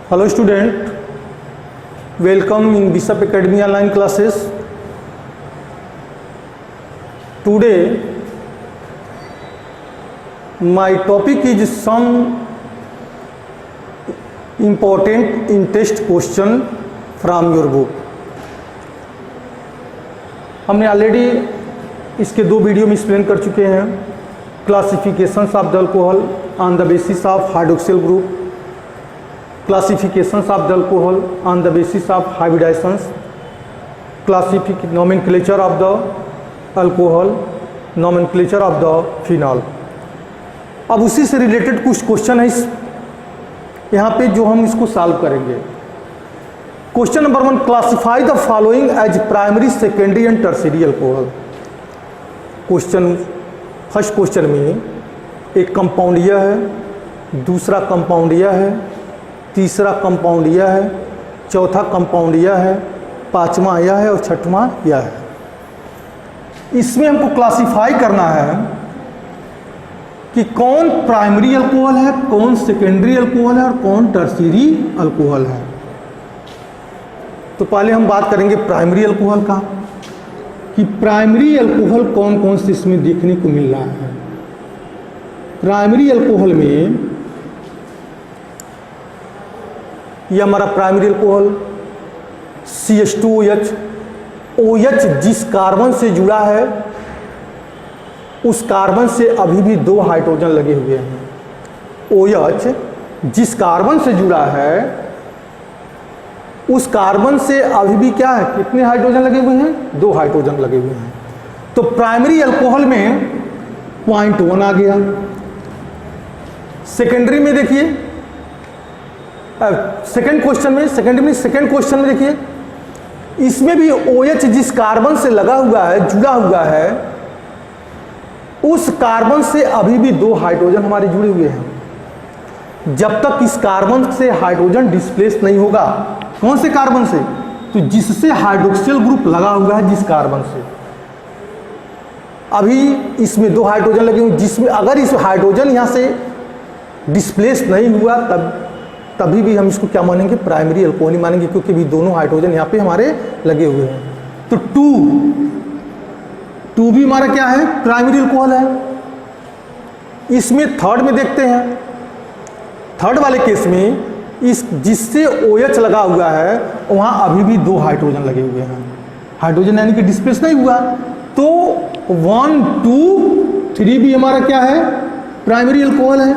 Hello student, welcome in Bishop Academy online classes. Today my topic is some important in test question from your book. हमने already इसके दो video में explain कर चुके हैं. Classifications of the alcohol on the basis of hydroxyl group, classifications of the alcohol on the basis of hybridisations, nomenclature of the alcohol, nomenclature of the phenol. अब उसी से रिलेटेड कुछ क्वेश्चन है इस यहाँ पे जो हम इसको सॉल्व करेंगे. Question number 1, classify the following as primary, secondary and tertiary alcohol. Question first question में एक कंपाउंड यह है, दूसरा कंपाउंड यह है, तीसरा कंपाउंड यह है, चौथा कंपाउंड यह है, पांचवा यह है और छठवां यह है. इसमें हमको क्लासिफाई करना है कि कौन प्राइमरी अल्कोहल है, कौन सेकेंडरी अल्कोहल है और कौन टर्शियरी अल्कोहल है. तो पहले हम बात करेंगे प्राइमरी अल्कोहल का कि प्राइमरी अल्कोहल कौन कौन से इसमें देखने को मिल रहा है. प्राइमरी अल्कोहल में यह हमारा प्राइमरी अल्कोहल CH2OH. OH जिस कार्बन से जुड़ा है उस कार्बन से अभी भी दो हाइड्रोजन लगे हुए हैं. OH जिस कार्बन से जुड़ा है उस कार्बन से अभी भी क्या है, कितने हाइड्रोजन लगे हुए हैं, दो हाइड्रोजन लगे हुए हैं. तो प्राइमरी अल्कोहल में 0.1 आ गया. सेकेंडरी में देखिए, सेकेंड क्वेश्चन में देखिए, इसमें भी OH जिस कार्बन से लगा हुआ है, जुड़ा हुआ है, उस कार्बन से अभी भी दो हाइड्रोजन हमारे जुड़े हुए हैं. जब तक इस कार्बन से हाइड्रोजन डिस्प्लेस नहीं होगा, कौन से कार्बन से, तो जिससे हाइड्रोक्सिल ग्रुप लगा हुआ है, जिस कार्बन से अभी इसमें दो हाइड्रोजन लगे हुए, जिसमें अगर इस हाइड्रोजन यहाँ से डिस्प्लेस नहीं हुआ तभी भी हम इसको क्या मानेंगे, प्राइमरी अल्कोहल मानेंगे, क्योंकि भी दोनों हाइड्रोजन यहाँ पे हमारे लगे हुए हैं. तो टू भी हमारा क्या है, प्राइमरी अल्कोहल है. इसमें थर्ड में देखते हैं, थर्ड वाले केस में इस जिससे OH लगा हुआ है वहाँ अभी भी दो हाइड्रोजन लगे हुए हैं, हाइड्रोजन यानी कि डिस्प्लेस नहीं हुआ. तो 1, 2, 3 भी हमारा क्या है, प्राइमरी अल्कोहल है.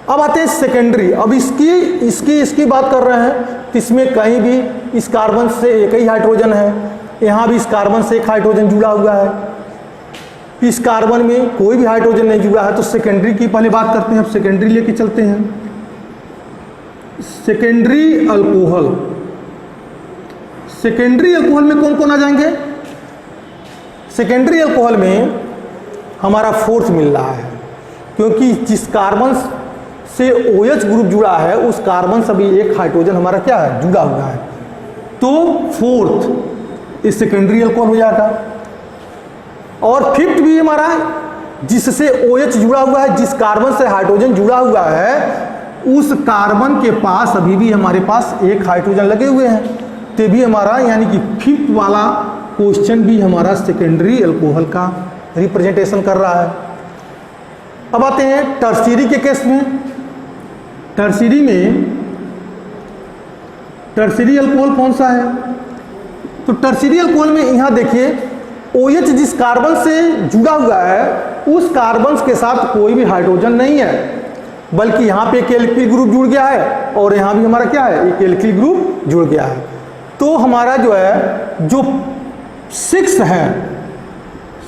अब आते हैं सेकेंडरी. अब इसकी बात कर रहे हैं तो इसमें कहीं भी इस कार्बन से एक ही हाइड्रोजन है, यहाँ भी इस कार्बन से एक हाइड्रोजन जुड़ा हुआ है, इस कार्बन में कोई भी हाइड्रोजन नहीं जुड़ा है. तो सेकेंडरी की पहले बात करते हैं. अब सेकेंडरी लेके चलते हैं. सेकेंडरी अल्कोहल में कौन कौन आ जाएंगे. सेकेंडरी अल्कोहल में हमारा फोर्थ मिल रहा है, क्योंकि जिस कार्बन से OH ग्रुप जुड़ा है उस कार्बन से भी एक हाइड्रोजन हमारा क्या है, जुड़ा हुआ है. तो फोर्थ इस सेकेंडरी अल्कोहल हो जाएगा. और फिफ्थ भी हमारा जिससे OH जुड़ा हुआ है, जिस कार्बन से हाइड्रोजन जुड़ा हुआ है उस कार्बन के पास अभी भी हमारे पास एक हाइड्रोजन लगे हुए हैं. तो भी हमारा यानी कि फिफ्थ वाला क्वेश्चन भी हमारा सेकेंडरी अल्कोहल का रिप्रेजेंटेशन कर रहा है. अब आते हैं टर्शियरी के केस में. टर्शियरी अल्कोहल कौन सा है. तो टर्शियरी अल्कोहल में यहाँ देखिए, OH जिस कार्बन से जुड़ा हुआ है उस कार्बन के साथ कोई भी हाइड्रोजन नहीं है, बल्कि यहाँ पे एक एल्किल ग्रुप जुड़ गया है और यहाँ भी हमारा क्या है, एक एल्किल ग्रुप जुड़ गया है. तो हमारा जो है जो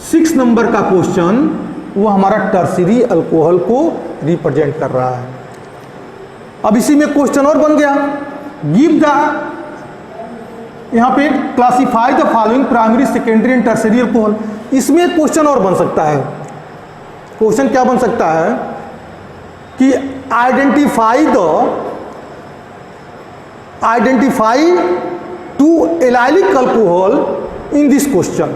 6 नंबर का क्वेश्चन वो हमारा टर्शियरी अल्कोहल को रिप्रेजेंट कर रहा है. अब इसी में क्वेश्चन और बन गया, गिव द, यहाँ पे classify the following primary, secondary and tertiary alcohol. इसमें एक क्वेश्चन और बन सकता है. क्वेश्चन क्या बन सकता है कि identify 2 allylic alcohol in this question,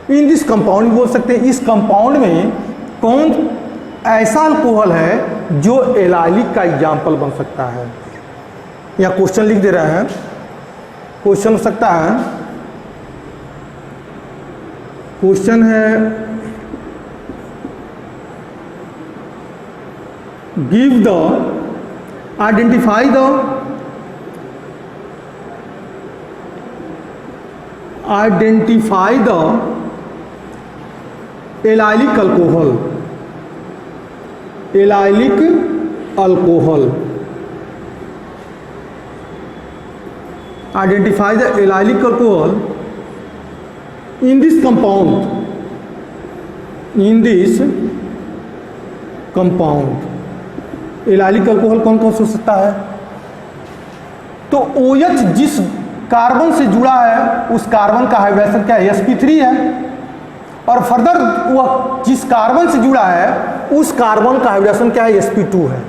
in this compound बोल सकते हैं. इस कंपाउंड में कौन ऐसा अल्कोहल है जो एलाइलिक का एग्जाम्पल बन सकता है। या क्वेश्चन लिख दे रहे हैं, क्वेश्चन हो सकता है, क्वेश्चन है give the identify the allylic alcohol, allylic alcohol, identify the allylic alcohol in this compound, allylic alcohol कौन कौन से हो सकता है? तो OH जिस कार्बन से जुड़ा है उस कार्बन का हाइब्रिडेशन क्या है? sp3 है। और फर्दर वह जिस कार्बन से जुड़ा है उस कार्बन का हाइब्रिडेशन क्या है? sp2 है।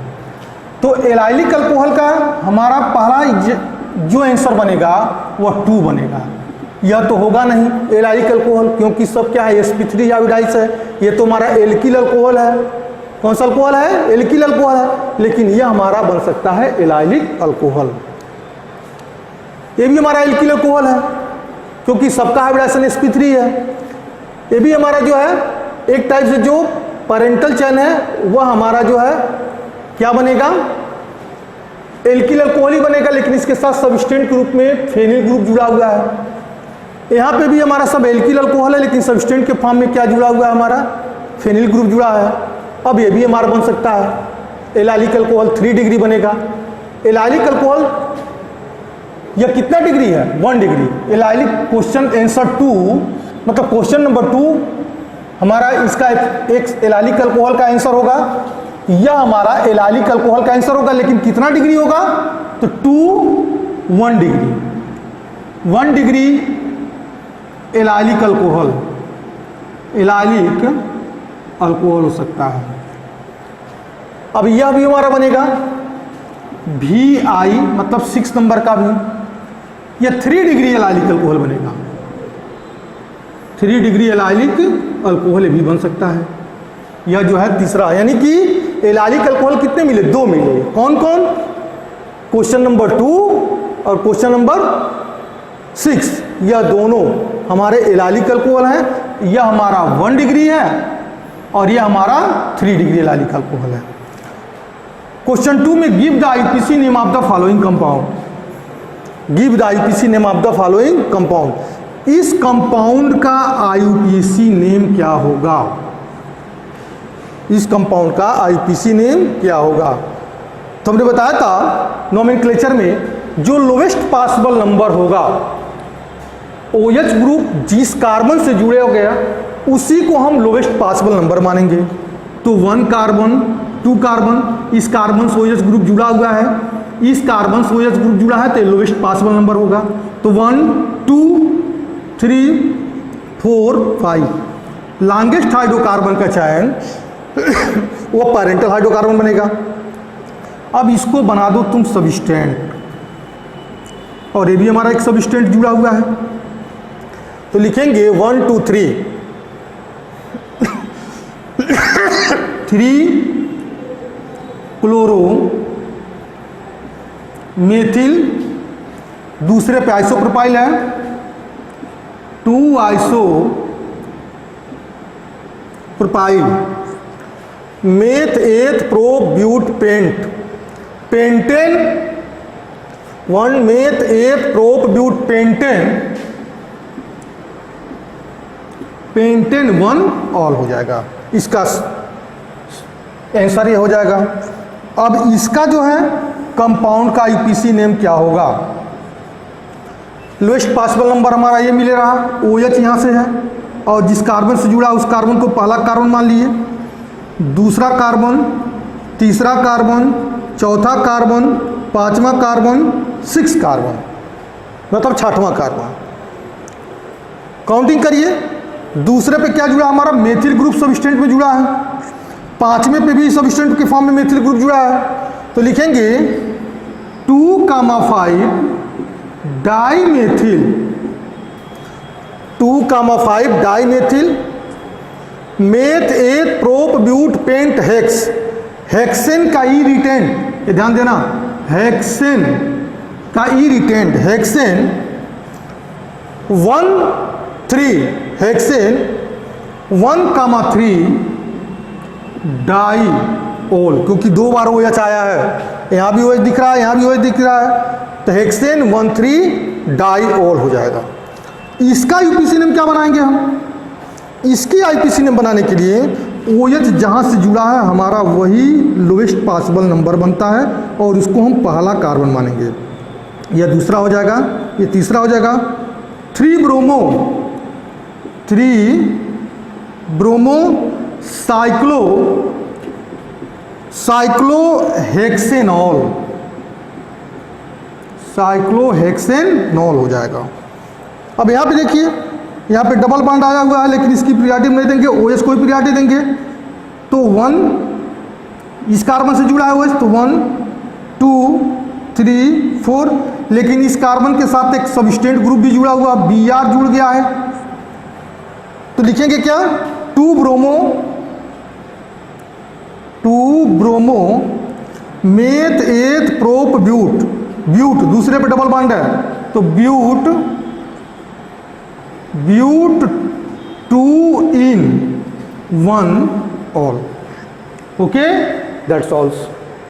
तो एलाइलिक अल्कोहल का हमारा पहला जो आंसर बनेगा वह 2 बनेगा। यह तो होगा नहीं एलाइलिक अल्कोहल, क्योंकि सब क्या है? sp3 हाइब्रिडाइज है। ये तो हमारा एल्किल अल्कोहल है। कौन सा अल्कोहल है? एल्किल अल्कोहल है। लेकिन यह हमारा बन सकता है एलाइलिक अल्कोहल। ये भी हमारा एल्किल अल्कोहल है क्योंकि सबका हाइब्रिडाइजेशन sp3 है। ये भी हमारा जो है एक टाइप से जो पैरेंटल चेन है वह हमारा जो है क्या बनेगा? एल्किल अल्कोहल ही बनेगा, लेकिन इसके साथ सबस्टेंट के रूप में फेनिल ग्रुप जुड़ा हुआ है। यहाँ पे भी हमारा सब एल्किल अल्कोहल है, लेकिन सबस्टेंट के फॉर्म में क्या जुड़ा हुआ है? हमारा फेनिल ग्रुप जुड़ा है। अब ये भी हमारा बन सकता है एलाइलिक अल्कोहल, 3 डिग्री बनेगा। एलाइलिक अल्कोहल यह कितना डिग्री है? 1 डिग्री। एलाइलिक क्वेश्चन आंसर 2 मतलब क्वेश्चन नंबर 2 हमारा इसका एक एलाइलिक अल्कोहल का आंसर होगा। यह हमारा एलाइलिक अल्कोहल का आंसर होगा, लेकिन कितना डिग्री होगा? तो 1 degree. 1 degree allylic alcohol, allylic alcohol हो सकता है। अब यह भी हमारा बनेगा VI मतलब 6 नंबर का भी, यह 3 डिग्री एलाइलिक अल्कोहल बनेगा। 3 डिग्री एलाइलिक अल्कोहल भी बन सकता है। यह जो है तीसरा, यानी कि एलाइलिक अल्कोहल कितने मिले? 2 मिले। कौन कौन? क्वेश्चन नंबर 2 और क्वेश्चन नंबर 6, यह दोनों हमारे एलाइलिक अल्कोहल हैं। यह हमारा 1 डिग्री है और यह हमारा 3 डिग्री एलाइलिक अल्कोहल है। क्वेश्चन 2 में give the IPC name of the following compound, give the IPC name of the following compound. इस कंपाउंड का आईपीसी नेम क्या होगा? इस कंपाउंड का आईपीसी नेम क्या होगा? तो हमने बताया था नोमेनक्लेचर में जो लोवेस्ट पॉसिबल नंबर होगा, OH ग्रुप जिस कार्बन से जुड़े हो गया उसी को हम लोवेस्ट पॉसिबल नंबर मानेंगे। तो 1 कार्बन, 2 कार्बन, इस कार्बन से OH ग्रुप जुड़ा हुआ है, इस कार्बन से OH ग्रुप जुड़ा है तो लोवेस्ट पॉसिबल नंबर होगा। तो 1 2 3 4 5 लॉन्गेस्ट हाइड्रोकार्बन का चयन वो पैरेंटल हाइड्रोकार्बन बनेगा। अब इसको बना दो तुम सबस्टेंट, और ये भी हमारा एक सबस्टेंट जुड़ा हुआ है। तो लिखेंगे 1 2 3 3 क्लोरो मेथिल, दूसरे पे आइसोप्रोपाइल है, 2 isopropyl, meth eth pro but pent, pentane 1 meth eth prop but pentane, pentane 1 ol हो जाएगा। इसका आंसर ये हो जाएगा। अब इसका जो है कंपाउंड का आईपीसी नेम क्या होगा? लोएस्ट पॉसिबल नंबर हमारा ये मिले रहा, OH यहाँ से है और जिस कार्बन से जुड़ा उस कार्बन को पहला कार्बन मान लिए, दूसरा कार्बन, तीसरा कार्बन, चौथा कार्बन, 5वां कार्बन, 6 कार्बन मतलब 6वां कार्बन। काउंटिंग करिए, दूसरे पे क्या जुड़ा हमारा? मेथिल ग्रुप सबस्टेंट में जुड़ा है, 5वें पे भी सबस्टेंट के फॉर्म में मेथिल ग्रुप जुड़ा है। तो लिखेंगे 2,5 dimethyl, 2,5 dimethyl meth eth prop but pent hex, hexane का ई रिटेंट, ये ध्यान देना, हेक्सेन का E retained, hexane 1,3, hexane 1,3 diol, क्योंकि 2 बार OH आया है, यहाँ भी OH दिख रहा है, यहाँ भी OH दिख रहा है, तो हेक्सेन 1,3 डाई ओल हो जाएगा। इसका यूपीसी नेम क्या बनाएंगे हम? इसकी आईपीसी नेम बनाने के लिए OH जहाँ से जुड़ा है हमारा वही लोएस्ट पॉसिबल नंबर बनता है और उसको हम पहला कार्बन मानेंगे। यह दूसरा हो जाएगा, ये तीसरा हो जाएगा। 3 ब्रोमो साइक्लोहेक्सेनॉल हो जाएगा। अब यहाँ पे देखिए, यहाँ पे डबल बॉन्ड आया हुआ है, लेकिन इसकी प्रियॉरिटी नहीं देंगे, OH को ही प्रियॉरिटी देंगे। तो 1 इस कार्बन से जुड़ा है OH, तो 1 2 3 4, लेकिन इस कार्बन के साथ एक सबस्टेंट ग्रुप भी जुड़ा हुआ, Br जुड़ गया है, तो लिखेंगे क्या? 2 bromo meth eth prop but, but दूसरे पे डबल बॉन्ड है, तो ब्यूट 2 in 1 all. Okay, that's all.